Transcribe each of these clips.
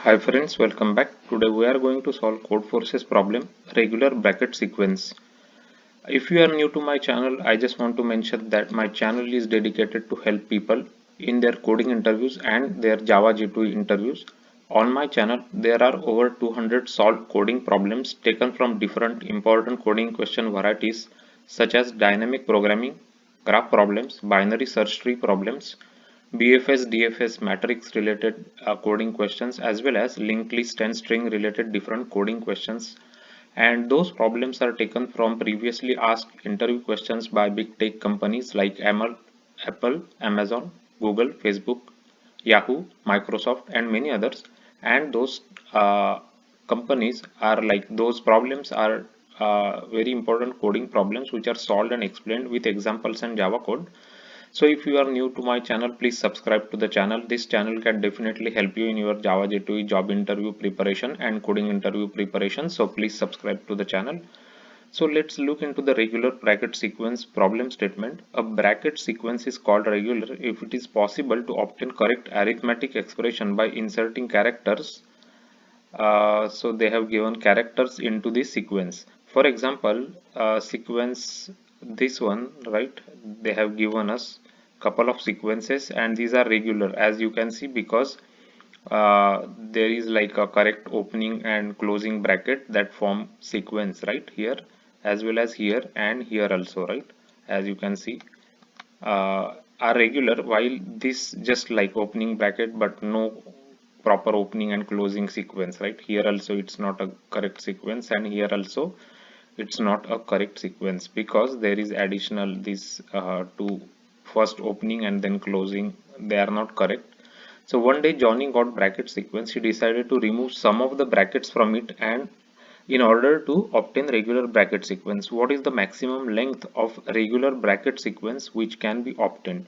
Hi friends, welcome back. Today we are going to solve Codeforces problem, regular bracket sequence. If you are new to my channel, I just want to mention that my channel is dedicated to help people in their coding interviews and their Java J2E interviews. On my channel, there are over 200 solved coding problems taken from different important coding question varieties such as dynamic programming, graph problems, binary search tree problems, BFS, DFS matrix related coding questions, as well as linked list and string related different coding questions. And those problems are taken from previously asked interview questions by big tech companies like Apple, Amazon, Google, Facebook, Yahoo, Microsoft, and many others. And those companies are like those problems are very important coding problems which are solved and explained with examples and Java code. So if you are new to my channel, please subscribe to the channel. This channel can definitely help you in your Java J2E job interview preparation and coding interview preparation. So please subscribe to the channel. So let's look into the regular bracket sequence problem statement. A bracket sequence is called regular if it is possible to obtain correct arithmetic expression by inserting characters. So they have given characters into the sequence. For example, sequence this one, right? They have given us couple of sequences and these are regular as you can see because there is like a correct opening and closing bracket that form sequence right here as well as here and here also, right? As you can see are regular while this just like opening bracket but no proper opening and closing sequence, right? Here also it's not a correct sequence and here also it's not a correct sequence because there is additional this to first opening and then closing, they are not correct. So one day Johnny got bracket sequence. He decided to remove some of the brackets from it and in order to obtain regular bracket sequence. What is the maximum length of regular bracket sequence which can be obtained?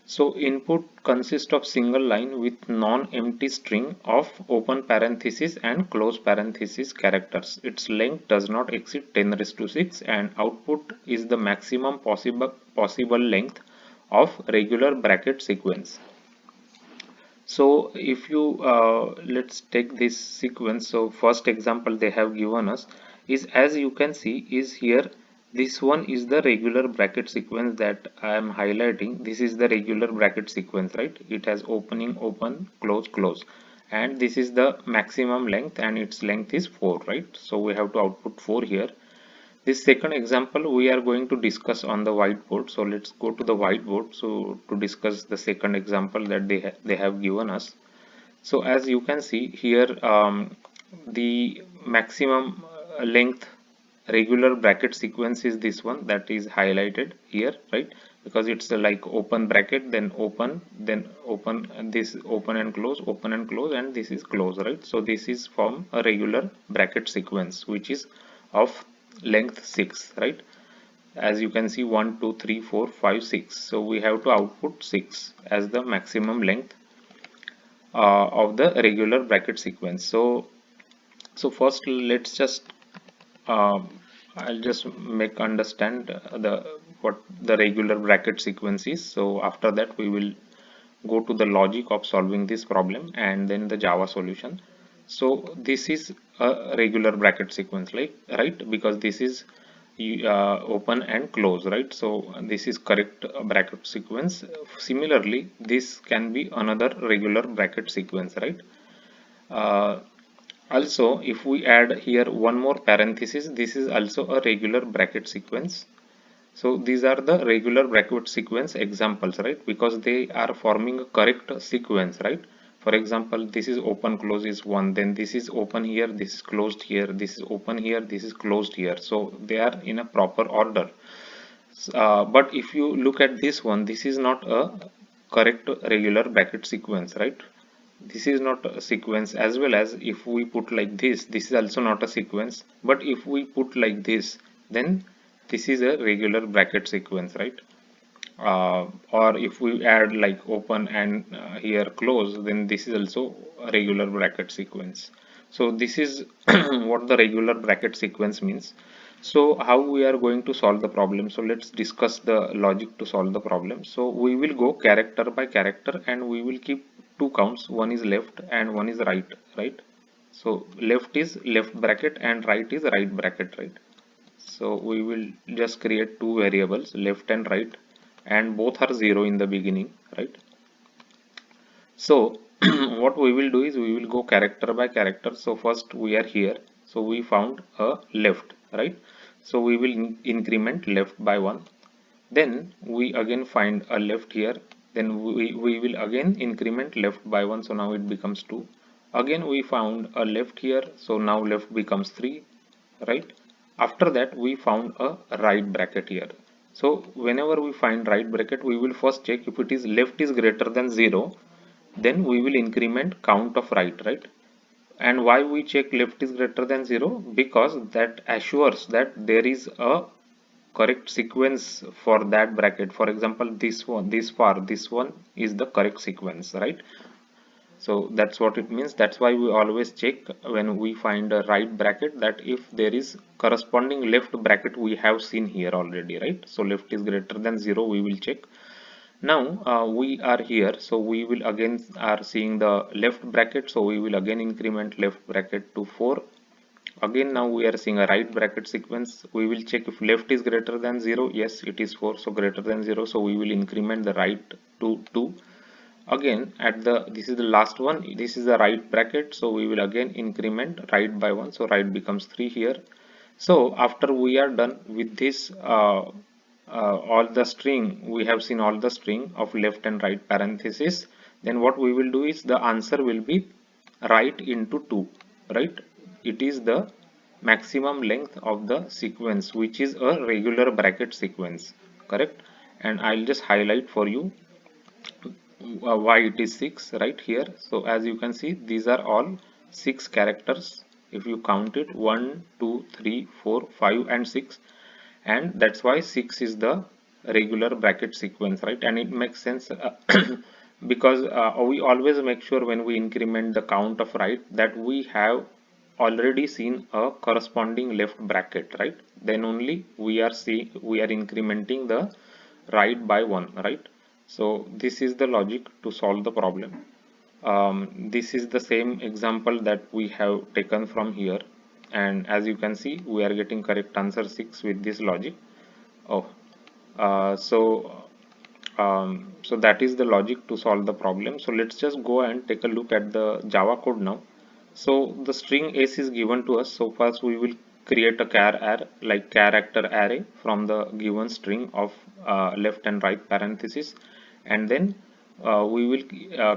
So input consists of single line with non-empty string of open parenthesis and close parenthesis characters. Its length does not exceed 10 raised to 6 and output is the maximum possible length of regular bracket sequence. So if you let's take this sequence. So first example they have given us is as you can see is here, this one is the regular bracket sequence that I am highlighting. This is the regular bracket sequence, right? It has opening, open, close, close, and this is the maximum length and its length is 4, right? So we have to output 4 here. This second example we are going to discuss on the whiteboard. So let's go to the whiteboard so to discuss the second example that they have given us. So as you can see here, the maximum length regular bracket sequence is this one that is highlighted here, right? Because it's like open bracket, then open, and this open and close, and this is close, right? So this is from a regular bracket sequence which is of length 6, right? As you can see 1 2 3 4 5 6, so we have to output 6 as the maximum length of the regular bracket sequence. So first let's just I'll just make understand the what the regular bracket sequence is. So after that we will go to the logic of solving this problem and then the Java solution. So this is a regular bracket sequence, like, right? Because this is open and close, right? So this is correct bracket sequence. Similarly, this can be another regular bracket sequence, right? Uh, Also, if we add here one more parenthesis, this is also a regular bracket sequence. So these are the regular bracket sequence examples, right? Because they are forming a correct sequence, right? For example, this is open close is 1, then this is open here, this is closed here, this is open here, this is closed here. So they are in a proper order. But if you look at this one, this is not a correct regular bracket sequence, right? This is not a sequence, as well as if we put like this is also not a sequence, but if we put like this, then this is a regular bracket sequence, right? Or if we add like open and here close, then this is also a regular bracket sequence. So this is what the regular bracket sequence means. So how we are going to solve the problem? So let's discuss the logic to solve the problem. So we will go character by character and we will keep two counts, one is left and one is right, right? So left is left bracket and right is right bracket, right? So we will just create two variables, left and right, and both are 0 in the beginning, right? So what we will do is we will go character by character. So first we are here, so we found a left, right? So we will increment left by 1. Then we again find a left here, then we will again increment left by 1, so now it becomes 2. Again we found a left here, so now left becomes 3, right? After that we found a right bracket here. So whenever we find right bracket, we will first check if it is left is greater than 0, then we will increment count of right. And why we check left is greater than 0? Because that assures that there is a correct sequence for that bracket. For example, this one, this one is the correct sequence, right? So that's what it means. That's why we always check when we find a right bracket, that if there is corresponding left bracket we have seen here already, right? So left is greater than 0, we will check. Now we are here, so we will again are seeing the left bracket, so we will again increment left bracket to 4. Again now we are seeing a right bracket sequence. We will check if left is greater than 0. Yes, it is 4, so greater than 0, so we will increment the right to 2. Again at the, this is the last one, this is the right bracket, so we will again increment right by 1, so right becomes 3 here. So after we are done with this all the string, we have seen all the string of left and right parenthesis, then what we will do is the answer will be right into 2, right? It is the maximum length of the sequence, which is a regular bracket sequence, correct? And I'll just highlight for you why it is 6 right here. So as you can see, these are all 6 characters. If you count it, 1 2 3 4 5 and 6, and that's why 6 is the regular bracket sequence, right? And it makes sense because we always make sure when we increment the count of right that we have already seen a corresponding left bracket, right? Then only we are incrementing the right by 1, right? So this is the logic to solve the problem. This is the same example that we have taken from here, and as you can see we are getting correct answer 6 with this logic. Oh, so that is the logic to solve the problem. So let's just go and take a look at the Java code now. So the string s is given to us. So first we will create a character array from the given string of left and right parenthesis, and then we will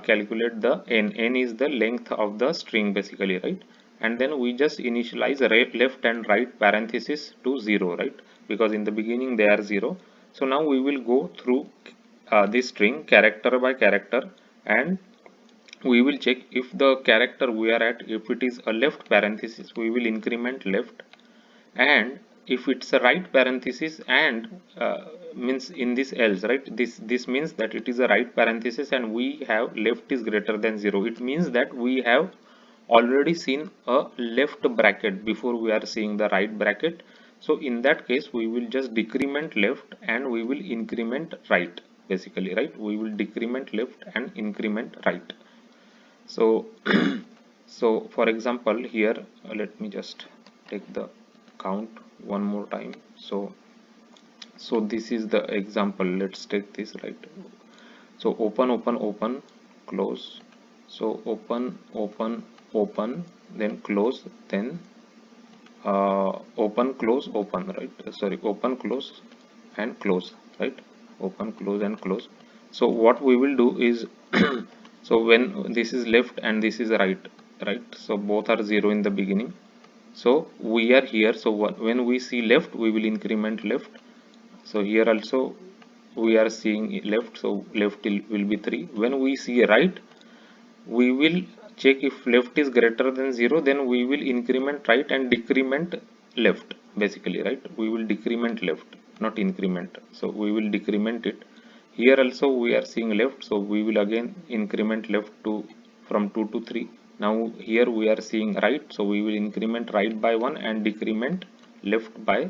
calculate the n. N is the length of the string basically, right? And then we just initialize left and right parenthesis to 0, right? Because in the beginning they are 0. So now we will go through this string character by character, and we will check if the character we are at, if it is a left parenthesis, we will increment left, and if it's a right parenthesis and means in this else, right, this means that it is a right parenthesis and we have left is greater than 0. It means that we have already seen a left bracket before we are seeing the right bracket. So in that case we will just decrement left and we will increment right basically, right? We will decrement left and increment right. So so for example here, let me just take the count one more time. So this is the example. Let's take this, right? So open, close. So open, then close, then open, close, open, right? Sorry, open, close and close, right? Open, close and close. So what we will do is so when this is left and this is right, so both are 0 in the beginning. So we are here, so when we see left we will increment left. So here also we are seeing left, so left will be 3. When we see right, we will check if left is greater than 0, then we will increment right and decrement left basically, right? We will decrement left, not increment. So we will decrement it. Here also we are seeing left, so we will again increment left to from 2 to 3. Now here we are seeing right, so we will increment right by 1 and decrement left by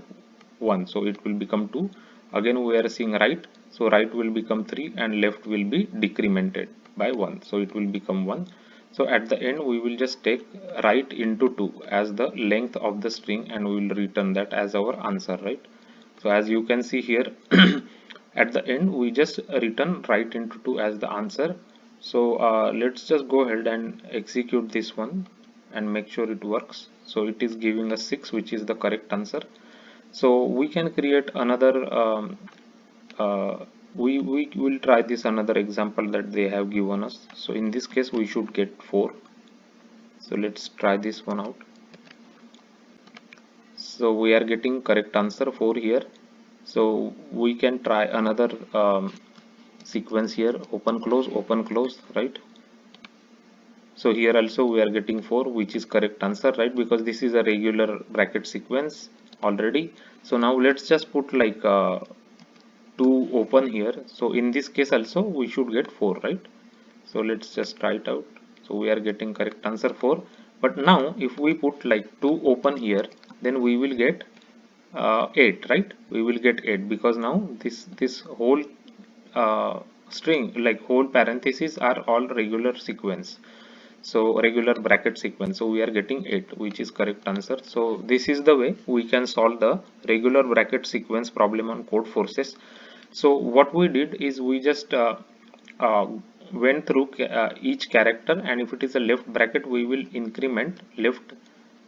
1, so it will become 2. Again we are seeing right, so right will become 3 and left will be decremented by 1, so it will become 1. So at the end we will just take write into 2 as the length of the string, and we will return that as our answer, right? So as you can see here, at the end we just return write into 2 as the answer. So let's just go ahead and execute this one and make sure it works. So it is giving us 6, which is the correct answer. So we can create another uh, we will try this another example that they have given us. So in this case we should get 4. So let's try this one out. So we are getting correct answer 4 here. So we can try another sequence here, open close, right? So here also we are getting 4, which is correct answer, right? Because this is a regular bracket sequence already. So now let's just put like 2 open here. So in this case also we should get 4, right? So let's just try it out. So we are getting correct answer 4. But now if we put like 2 open here, then we will get 8, right? We will get 8 because now this whole string, like whole parentheses, are all regular sequence, so regular bracket sequence. So we are getting 8, which is correct answer. So this is the way we can solve the regular bracket sequence problem on Codeforces. So what we did is we just uh, went through each character, and if it is a left bracket we will increment left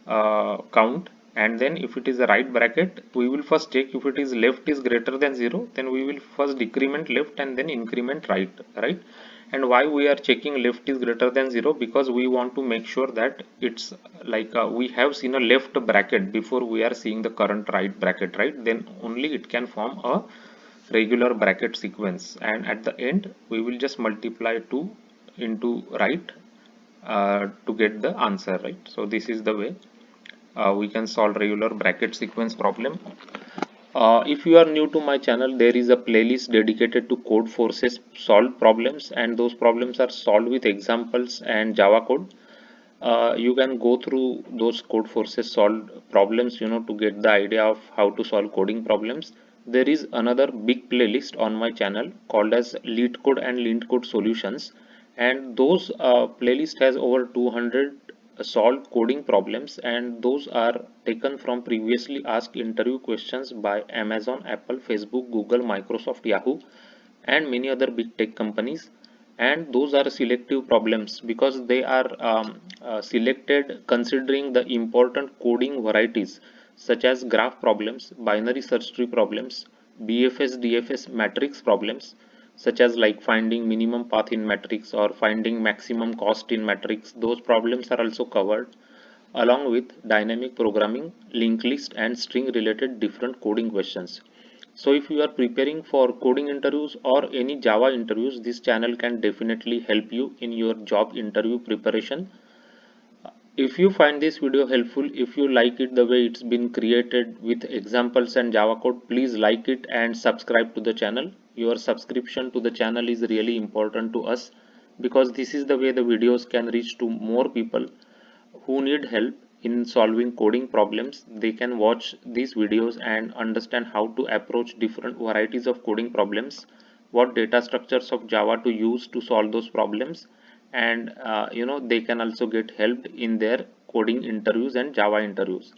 count, and then if it is a right bracket we will first check if it is left is greater than 0, then we will first decrement left and then increment right. And why we are checking left is greater than 0? Because we want to make sure that it's like we have seen a left bracket before we are seeing the current right bracket, right? Then only it can form a regular bracket sequence, and at the end we will just multiply 2 into right to get the answer, right? So this is the way we can solve regular bracket sequence problem. If you are new to my channel, there is a playlist dedicated to Codeforces solved problems, and those problems are solved with examples and Java code. You can go through those Codeforces solved problems, to get the idea of how to solve coding problems. There is another big playlist on my channel called as Lead Code and Lint Code Solutions, and those playlist has over 200 solved coding problems, and those are taken from previously asked interview questions by Amazon, Apple, Facebook, Google, Microsoft, Yahoo, and many other big tech companies. And those are selective problems because they are selected considering the important coding varieties such as graph problems, binary search tree problems, BFS DFS matrix problems, such as like finding minimum path in matrix or finding maximum cost in matrix. Those problems are also covered, along with dynamic programming, linked list, and string related different coding questions. So if you are preparing for coding interviews or any Java interviews, this channel can definitely help you in your job interview preparation. If you find this video helpful, if you like it the way it's been created with examples and Java code, please like it and subscribe to the channel. Your subscription to the channel is really important to us because this is the way the videos can reach to more people who need help in solving coding problems. They can watch these videos and understand how to approach different varieties of coding problems, what data structures of Java to use to solve those problems, and they can also get helped in their coding interviews and Java interviews.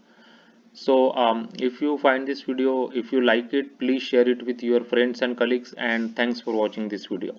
So if you find this video, if you like it, please share it with your friends and colleagues, and thanks for watching this video.